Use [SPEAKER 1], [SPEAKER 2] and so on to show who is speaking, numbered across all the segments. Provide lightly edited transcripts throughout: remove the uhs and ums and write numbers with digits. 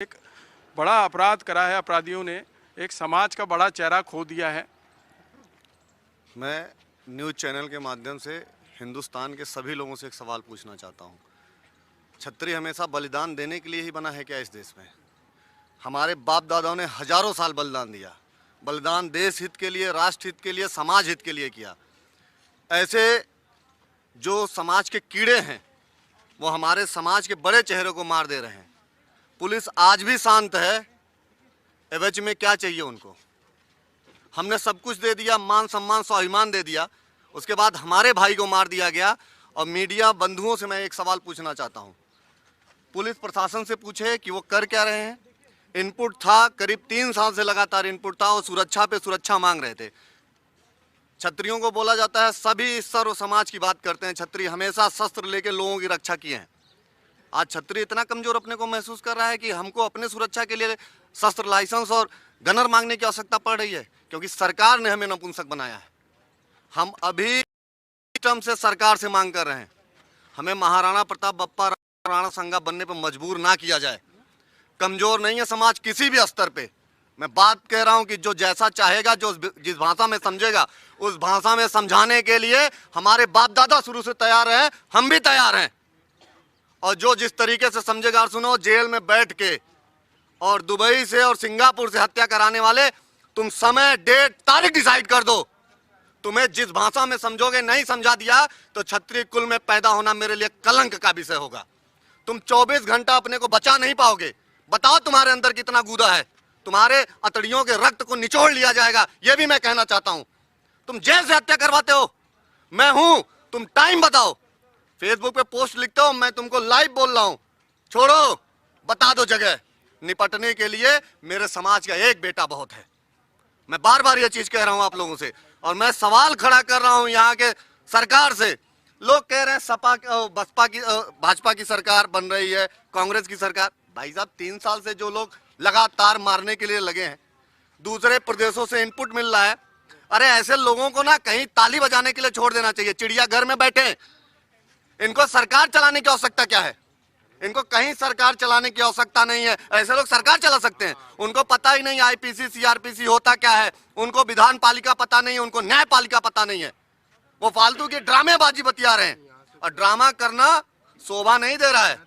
[SPEAKER 1] एक बड़ा अपराध करा है। अपराधियों ने एक समाज का बड़ा चेहरा खो दिया है।
[SPEAKER 2] मैं न्यूज़ चैनल के माध्यम से हिंदुस्तान के सभी लोगों से एक सवाल पूछना चाहता हूं। छतरी हमेशा बलिदान देने के लिए ही बना है क्या इस देश में? हमारे बाप दादाओं ने हजारों साल बलिदान दिया। बलिदान देश हित के लिए, राष्ट्र हित के लिए, समाज हित के लिए किया। ऐसे जो समाज के कीड़े हैं वो हमारे समाज के बड़े चेहरे को मार दे रहे हैं। पुलिस आज भी शांत है। एवज में क्या चाहिए उनको? हमने सब कुछ दे दिया, मान सम्मान स्वाभिमान दे दिया, उसके बाद हमारे भाई को मार दिया गया। और मीडिया बंधुओं से मैं एक सवाल पूछना चाहता हूं। पुलिस प्रशासन से पूछे कि वो कर क्या रहे हैं। इनपुट था, करीब 3 साल से लगातार इनपुट था और सुरक्षा पे सुरक्षा मांग रहे थे। छत्रियों को बोला जाता है सभी सर्व समाज की बात करते हैं। छत्री हमेशा शस्त्र लेके लोगों की रक्षा किए हैं। आज छत्री इतना कमजोर अपने को महसूस कर रहा है कि हमको अपने सुरक्षा के लिए शस्त्र लाइसेंस और गनर मांगने की आवश्यकता पड़ रही है, क्योंकि सरकार ने हमें नपुंसक बनाया है। हम अभी टर्म से सरकार से मांग कर रहे हैं, हमें महाराणा प्रताप बप्पा राणा संगा बनने पर मजबूर ना किया जाए। कमजोर नहीं है समाज किसी भी स्तर पे। मैं बात कह रहा हूं कि जो जैसा चाहेगा, जो जिस भाषा में समझेगा, उस भाषा में समझाने के लिए हमारे बाप दादा शुरू से तैयार हैं, हम भी तैयार हैं। और जो जिस तरीके से समझेगा, और सुनो, जेल में बैठ के और दुबई से और सिंगापुर से हत्या कराने वाले, तुम समय, डेट, तारीख डिसाइड कर दो। तुम्हें जिस भाषा में समझोगे, नहीं समझा दिया तो क्षत्रिय कुल में पैदा होना मेरे लिए कलंक का विषय होगा। तुम 24 घंटा अपने को बचा नहीं पाओगे। बताओ तुम्हारे अंदर कितना गूदा है। तुम्हारे अतड़ियों के रक्त को निचोड़ लिया जाएगा, यह भी मैं कहना चाहता हूं। तुम जेल से हत्या करवाते हो, मैं हूं, तुम टाइम बताओ। फेसबुक पे पोस्ट लिखते हो, मैं तुमको लाइव बोल रहा हूं। छोड़ो, बता दो जगह। निपटने के लिए मेरे समाज का एक बेटा बहुत है। मैं बार बार ये चीज कह रहा हूं आप लोगों से, और मैं सवाल खड़ा कर रहा हूं यहाँ के सरकार से। लोग कह रहे हैं सपा बसपा की भाजपा की सरकार बन रही है, कांग्रेस की सरकार। भाई साहब, 3 साल से जो लोग लगातार मारने के लिए लगे हैं, दूसरे प्रदेशों से इनपुट मिल रहा है। अरे ऐसे लोगों को ना कहीं ताली बजाने के लिए छोड़ देना चाहिए। चिड़ियाघर में बैठे, इनको सरकार चलाने की आवश्यकता क्या है? इनको कहीं सरकार चलाने की आवश्यकता नहीं है। ऐसे लोग सरकार चला सकते हैं? उनको पता ही नहीं आईपीसी सीआरपीसी होता क्या है, उनको विधान पालिका पता नहीं है, उनको न्यायपालिका पता नहीं है। वो फालतू की ड्रामेबाजी बतिया रहे हैं, और ड्रामा करना शोभा नहीं दे रहा है।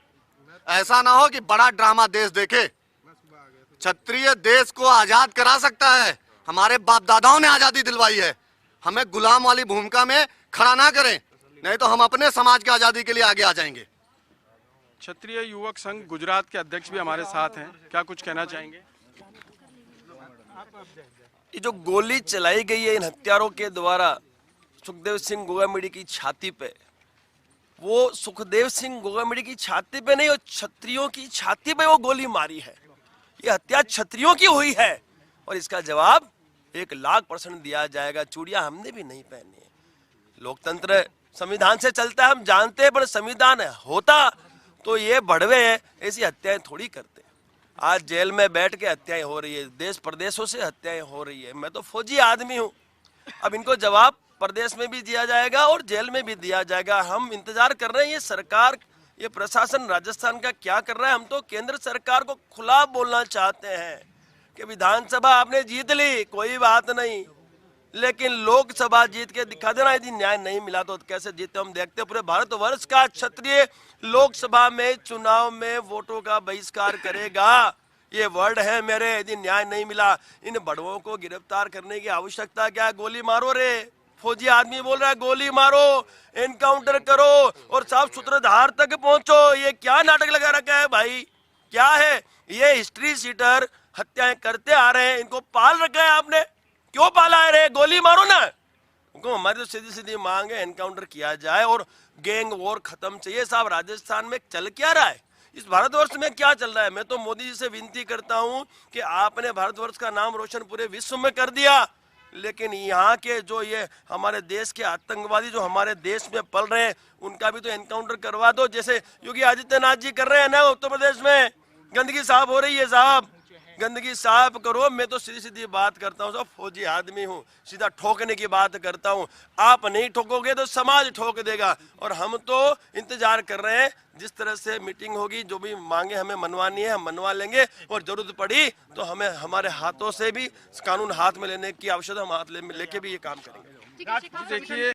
[SPEAKER 2] ऐसा ना हो कि बड़ा ड्रामा देश देखे। क्षत्रिय देश को आजाद करा सकता है। हमारे बाप दादाओं ने आजादी दिलवाई है। हमें गुलाम वाली भूमिका में खड़ा ना करें, नहीं तो हम अपने समाज की आजादी के लिए आगे आ जाएंगे।
[SPEAKER 1] क्षत्रिय युवक संघ गुजरात के अध्यक्ष भी हमारे साथ हैं, क्या कुछ कहना चाहेंगे?
[SPEAKER 3] ये जो गोली चलाई गई है इन हत्यारों के द्वारा सुखदेव सिंह गोगामिडी की छाती पे, वो सुखदेव सिंह गोगामिडी की छाती पे नहीं, वो क्षत्रियों की छाती पे वो गोली मारी है। ये हत्या क्षत्रियों की हुई है, और इसका जवाब 1,00,000% दिया जाएगा। चूड़ियां हमने भी नहीं पहनी है। लोकतंत्र संविधान से चलता है, हम जानते हैं, पर संविधान होता तो ये बढ़वे ऐसी हत्याएं थोड़ी करते। आज जेल में बैठ के हत्याएं हो रही है, देश प्रदेशों से हत्याएं हो रही है। मैं तो फौजी आदमी हूं। अब इनको जवाब प्रदेश में भी दिया जाएगा और जेल में भी दिया जाएगा। हम इंतजार कर रहे हैं, ये सरकार, ये प्रशासन राजस्थान का क्या कर रहा है। हम तो केंद्र सरकार को खुला बोलना चाहते हैं कि विधानसभा आपने जीत ली, कोई बात नहीं, लेकिन लोकसभा जीत के दिखा देना। यदि न्याय नहीं मिला तो कैसे जीते हम देखते। पूरे भारतवर्ष का क्षत्रिय लोकसभा में चुनाव में वोटों का बहिष्कार करेगा, ये वर्ड है मेरे। यदि न्याय नहीं मिला, इन बड़वों को गिरफ्तार करने की आवश्यकता क्या है? गोली मारो रे। फौजी आदमी बोल रहा है गोली मारो, एनकाउंटर करो और साफ सूत्रधार तक पहुंचो। ये क्या नाटक लगा रखा है भाई? क्या है ये? हिस्ट्री सीटर हत्याएं करते आ रहे हैं, इनको पाल रखा है आपने। क्यों पाला है रे? गोली मारो ना। हमारी तो सीधी सीधी मांग है, एनकाउंटर किया जाए और गैंग वॉर खत्म चाहिए। साहब, राजस्थान में चल क्या रहा है? इस भारतवर्ष में क्या चल रहा है? मैं तो मोदी जी से विनती करता हूं कि आपने भारतवर्ष का नाम रोशन पूरे विश्व में कर दिया, लेकिन यहाँ के जो ये हमारे देश के आतंकवादी जो हमारे देश में पल रहे हैं, उनका भी तो एनकाउंटर करवा दो, जैसे योगी आदित्यनाथ जी कर रहे हैं ना उत्तर प्रदेश में। गंदगी साफ हो रही है साहब, गंदगी साफ करो। मैं तो सीधी सीधी बात करता हूँ, सब फौजी आदमी हूँ, सीधा ठोकने की बात करता हूँ। आप नहीं ठोकोगे तो समाज ठोक देगा। और हम तो इंतजार कर रहे हैं, जिस तरह से मीटिंग होगी, जो भी मांगे हमें मनवानी है हम मनवा लेंगे, और जरूरत पड़ी तो हमें हमारे हाथों से भी कानून हाथ में लेने की आवश्यकता, हम हाथ लेके भी ये काम करेंगे।
[SPEAKER 1] देखिए